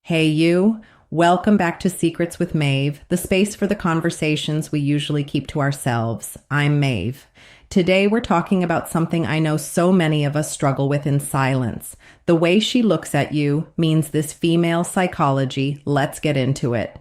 Hey, you. Welcome back to Secrets with Maeve, the space for the conversations we usually keep to ourselves. I'm Maeve. Today, we're talking about something I know so many of us struggle with in silence. The way she looks at you means this female psychology. Let's get into it.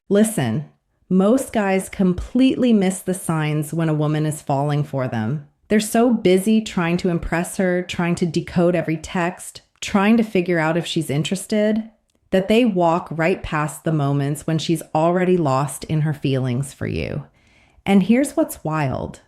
Listen, most guys completely miss the signs when a woman is falling for them. They're so busy trying to impress her, trying to decode every text, trying to figure out if she's interested, that they walk right past the moments when she's already lost in her feelings for you. And here's what's wild.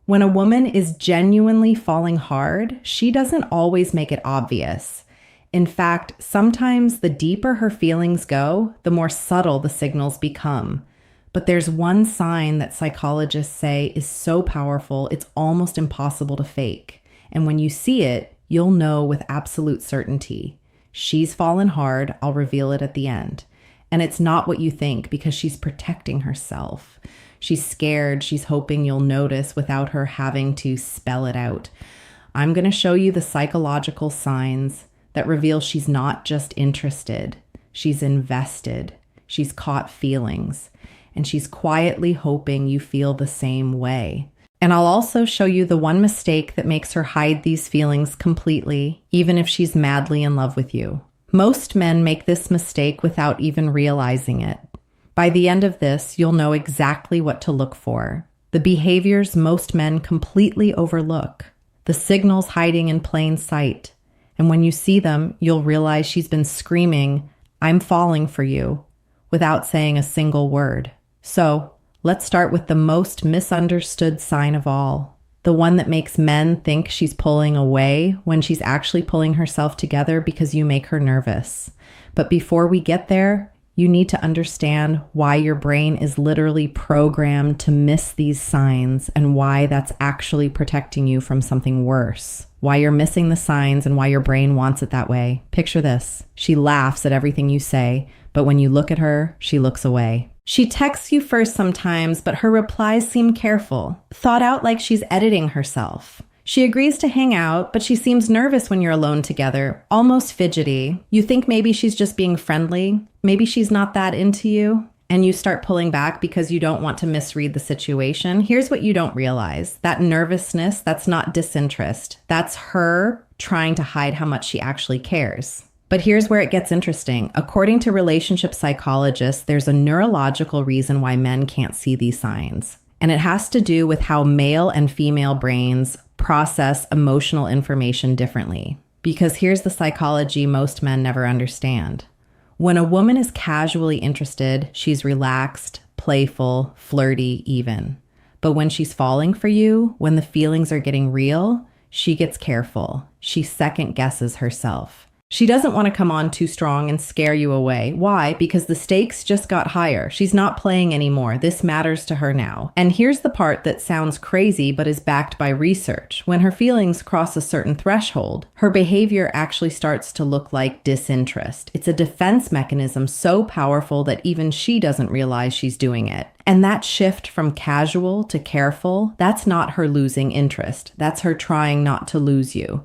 When a woman is genuinely falling hard, she doesn't always make it obvious. In fact, sometimes the deeper her feelings go, the more subtle the signals become. But there's one sign that psychologists say is so powerful, it's almost impossible to fake. And when you see it, you'll know with absolute certainty. She's fallen hard, I'll reveal it at the end. And it's not what you think because she's protecting herself. She's scared, she's hoping you'll notice without her having to spell it out. I'm going to show you the psychological signs that reveal she's not just interested, she's invested, she's caught feelings. And she's quietly hoping you feel the same way. And I'll also show you the one mistake that makes her hide these feelings completely, even if she's madly in love with you. Most men make this mistake without even realizing it. By the end of this, you'll know exactly what to look for. The behaviors most men completely overlook. The signals hiding in plain sight. And when you see them, you'll realize she's been screaming, "I'm falling for you," without saying a single word. So, let's start with the most misunderstood sign of all. The one that makes men think she's pulling away when she's actually pulling herself together because you make her nervous. But before we get there, you need to understand why your brain is literally programmed to miss these signs and why that's actually protecting you from something worse. Why you're missing the signs and why your brain wants it that way. Picture this. She laughs at everything you say, but when you look at her, she looks away. She texts you first sometimes, but her replies seem careful, thought out like she's editing herself. She agrees to hang out, but she seems nervous when you're alone together, almost fidgety. You think maybe she's just being friendly, maybe she's not that into you, and you start pulling back because you don't want to misread the situation. Here's what you don't realize. That nervousness, that's not disinterest. That's her trying to hide how much she actually cares. But here's where it gets interesting. According to relationship psychologists, there's a neurological reason why men can't see these signs. And it has to do with how male and female brains process emotional information differently. Because here's the psychology most men never understand. When a woman is casually interested, she's relaxed, playful, flirty even. But when she's falling for you, when the feelings are getting real, she gets careful. She second guesses herself. She doesn't want to come on too strong and scare you away. Why? Because the stakes just got higher. She's not playing anymore. This matters to her now. And here's the part that sounds crazy but is backed by research. When her feelings cross a certain threshold, her behavior actually starts to look like disinterest. It's a defense mechanism so powerful that even she doesn't realize she's doing it. And that shift from casual to careful, that's not her losing interest. That's her trying not to lose you.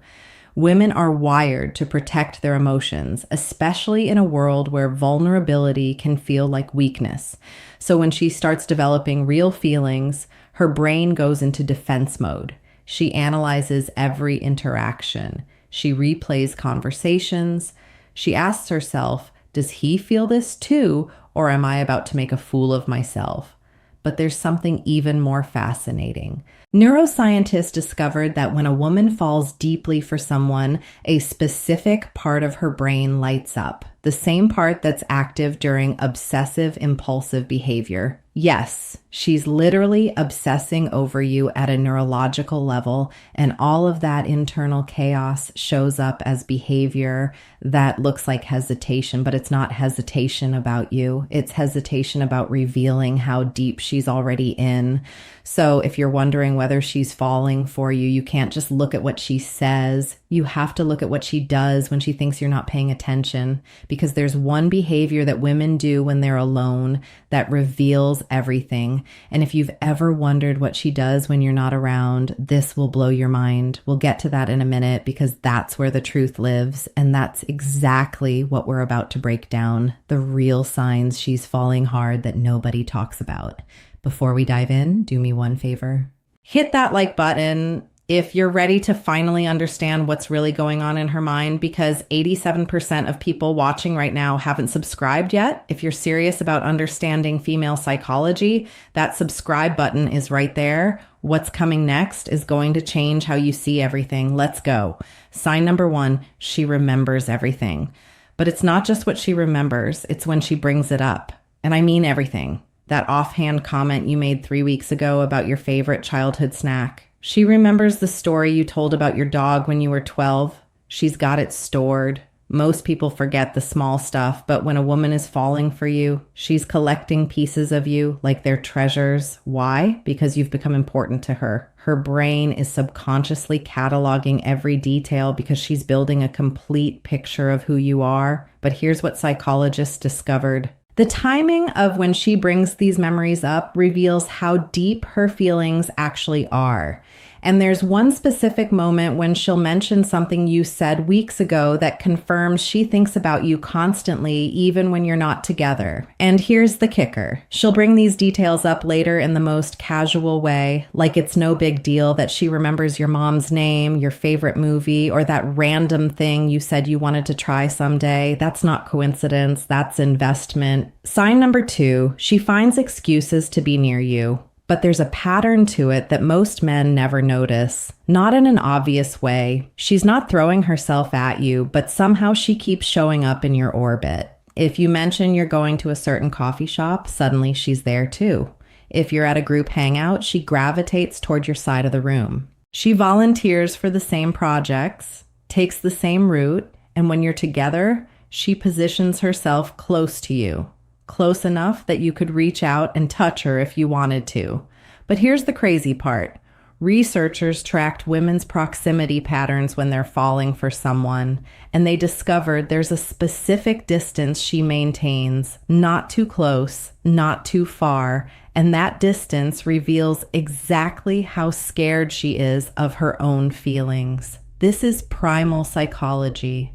Women are wired to protect their emotions, especially in a world where vulnerability can feel like weakness. So when she starts developing real feelings, her brain goes into defense mode. She analyzes every interaction. She replays conversations. She asks herself, does he feel this too, or am I about to make a fool of myself? But there's something even more fascinating. Neuroscientists discovered that when a woman falls deeply for someone, a specific part of her brain lights up, the same part that's active during obsessive impulsive behavior. Yes, she's literally obsessing over you at a neurological level, and all of that internal chaos shows up as behavior that looks like hesitation, but it's not hesitation about you. It's hesitation about revealing how deep she's already in. So if you're wondering whether she's falling for you, you can't just look at what she says. You have to look at what she does when she thinks you're not paying attention, because there's one behavior that women do when they're alone that reveals everything. everything. And if you've ever wondered what she does when you're not around, this will blow your mind. We'll get to that in a minute because that's where the truth lives. And that's exactly what we're about to break down, the real signs she's falling hard that nobody talks about. Before we dive in, do me one favor. Hit that like button if you're ready to finally understand what's really going on in her mind, because 87% of people watching right now haven't subscribed yet. If you're serious about understanding female psychology, that subscribe button is right there. What's coming next is going to change how you see everything. Let's go. Sign number 1, she remembers everything. But it's not just what she remembers, it's when she brings it up. And I mean everything. That offhand comment you made 3 weeks ago about your favorite childhood snack. She remembers the story you told about your dog when you were 12. She's got it stored. Most people forget the small stuff, but when a woman is falling for you, she's collecting pieces of you like they're treasures. Why? Because you've become important to her. Her brain is subconsciously cataloging every detail because she's building a complete picture of who you are. But here's what psychologists discovered. The timing of when she brings these memories up reveals how deep her feelings actually are. And there's one specific moment when she'll mention something you said weeks ago that confirms she thinks about you constantly, even when you're not together. And here's the kicker. She'll bring these details up later in the most casual way, like it's no big deal that she remembers your mom's name, your favorite movie, or that random thing you said you wanted to try someday. That's not coincidence, that's investment. Sign number 2, she finds excuses to be near you. But there's a pattern to it that most men never notice. Not in an obvious way. She's not throwing herself at you, but somehow she keeps showing up in your orbit. If you mention you're going to a certain coffee shop, suddenly she's there too. If you're at a group hangout, she gravitates toward your side of the room. She volunteers for the same projects, takes the same route, and when you're together, she positions herself close to you. Close enough that you could reach out and touch her if you wanted to. But here's the crazy part. Researchers tracked women's proximity patterns when they're falling for someone, and they discovered there's a specific distance she maintains, not too close, not too far, and that distance reveals exactly how scared she is of her own feelings. This is primal psychology.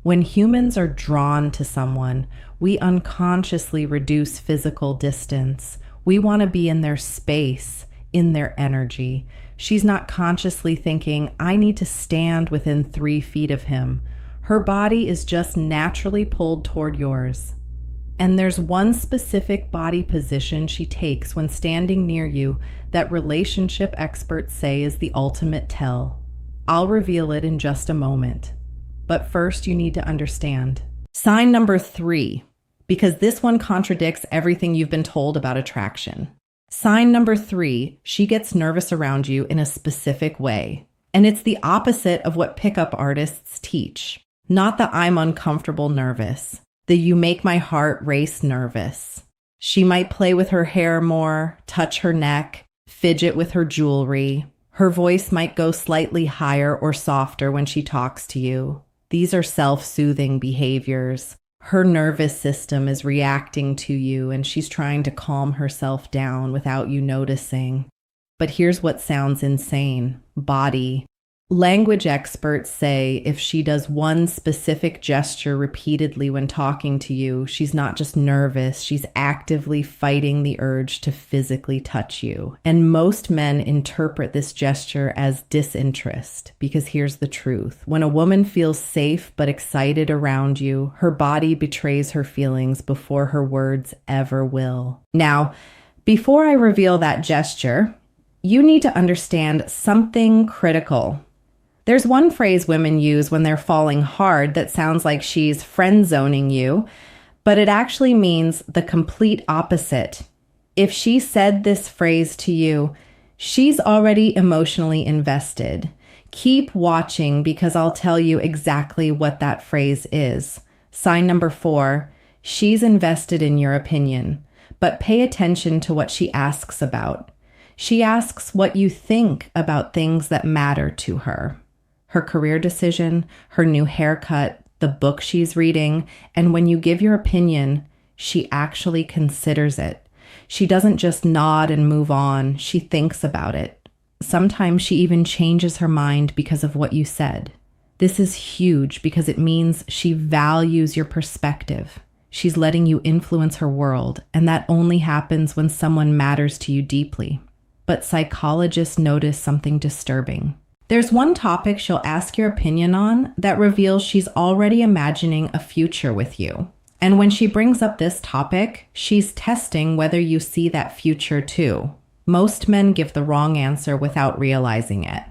When humans are drawn to someone, we unconsciously reduce physical distance. We want to be in their space, in their energy. She's not consciously thinking, I need to stand within 3 feet of him. Her body is just naturally pulled toward yours. And there's one specific body position she takes when standing near you that relationship experts say is the ultimate tell. I'll reveal it in just a moment. But first, you need to understand. Sign number 3, because this one contradicts everything you've been told about attraction. Sign number 3, she gets nervous around you in a specific way. And it's the opposite of what pickup artists teach. Not the I'm uncomfortable nervous, the you make my heart race nervous. She might play with her hair more, touch her neck, fidget with her jewelry. Her voice might go slightly higher or softer when she talks to you. These are self-soothing behaviors. Her nervous system is reacting to you and she's trying to calm herself down without you noticing. But here's what sounds insane. Body. Language experts say if she does one specific gesture repeatedly when talking to you, she's not just nervous, she's actively fighting the urge to physically touch you. And most men interpret this gesture as disinterest, because here's the truth. When a woman feels safe but excited around you, her body betrays her feelings before her words ever will. Now, before I reveal that gesture, you need to understand something critical. There's one phrase women use when they're falling hard that sounds like she's friend-zoning you, but it actually means the complete opposite. If she said this phrase to you, she's already emotionally invested. Keep watching because I'll tell you exactly what that phrase is. Sign number 4, she's invested in your opinion, but pay attention to what she asks about. She asks what you think about things that matter to her. Her career decision, her new haircut, the book she's reading, and when you give your opinion, she actually considers it. She doesn't just nod and move on, she thinks about it. Sometimes she even changes her mind because of what you said. This is huge because it means she values your perspective. She's letting you influence her world, and that only happens when someone matters to you deeply. But psychologists notice something disturbing. There's one topic she'll ask your opinion on that reveals she's already imagining a future with you. And when she brings up this topic, she's testing whether you see that future too. Most men give the wrong answer without realizing it.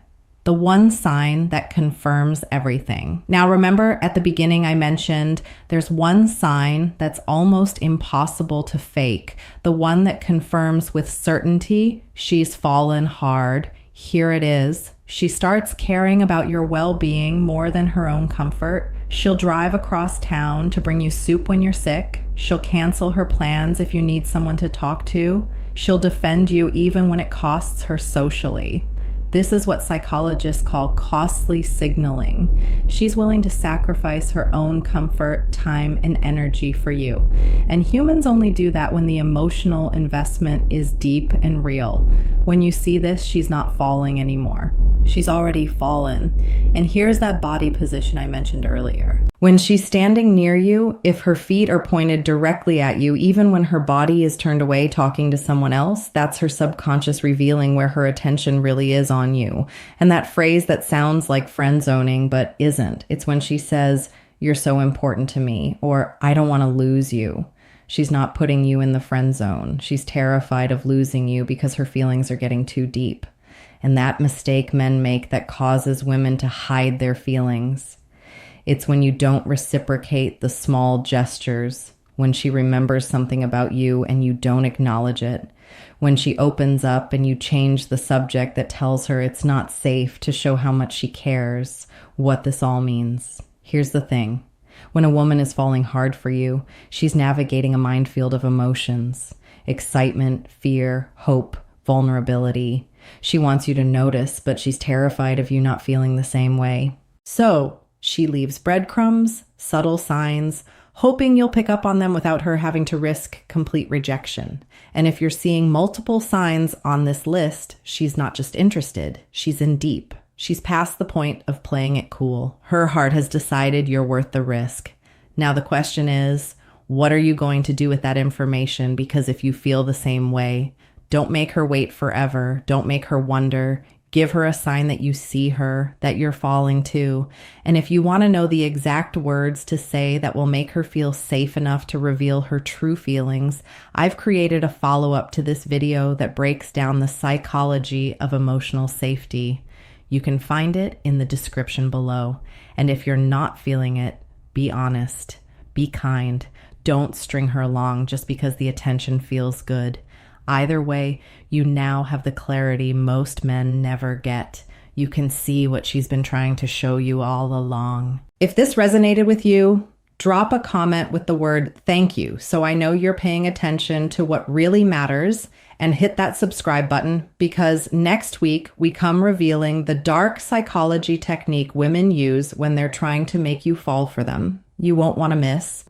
The one sign that confirms everything. Now remember at the beginning I mentioned there's one sign that's almost impossible to fake. The one that confirms with certainty she's fallen hard. Here it is. She starts caring about your well-being more than her own comfort. She'll drive across town to bring you soup when you're sick. She'll cancel her plans if you need someone to talk to. She'll defend you even when it costs her socially. This is what psychologists call costly signaling. She's willing to sacrifice her own comfort, time, and energy for you. And humans only do that when the emotional investment is deep and real. When you see this, she's not falling anymore. She's already fallen. And here's that body position I mentioned earlier. When she's standing near you, if her feet are pointed directly at you, even when her body is turned away talking to someone else, that's her subconscious revealing where her attention really is on you. And that phrase that sounds like friend zoning, but isn't. It's when she says, "You're so important to me," or "I don't want to lose you." She's not putting you in the friend zone. She's terrified of losing you because her feelings are getting too deep. And that mistake men make that causes women to hide their feelings. It's when you don't reciprocate the small gestures, when she remembers something about you and you don't acknowledge it, when she opens up and you change the subject that tells her it's not safe to show how much she cares, what this all means. Here's the thing. When a woman is falling hard for you, she's navigating a minefield of emotions, excitement, fear, hope, vulnerability. She wants you to notice, but she's terrified of you not feeling the same way. So, she leaves breadcrumbs, subtle signs, hoping you'll pick up on them without her having to risk complete rejection. And if you're seeing multiple signs on this list, she's not just interested, she's in deep. She's past the point of playing it cool. Her heart has decided you're worth the risk. Now the question is, what are you going to do with that information? Because if you feel the same way, don't make her wait forever. Don't make her wonder. Give her a sign that you see her, that you're falling too. And if you want to know the exact words to say that will make her feel safe enough to reveal her true feelings, I've created a follow-up to this video that breaks down the psychology of emotional safety. You can find it in the description below. And if you're not feeling it, be honest, be kind. Don't string her along just because the attention feels good. Either way, you now have the clarity most men never get. You can see what she's been trying to show you all along. If this resonated with you, drop a comment with the word "thank you" so I know you're paying attention to what really matters, and hit that subscribe button because next week we come revealing the dark psychology technique women use when they're trying to make you fall for them. You won't want to miss.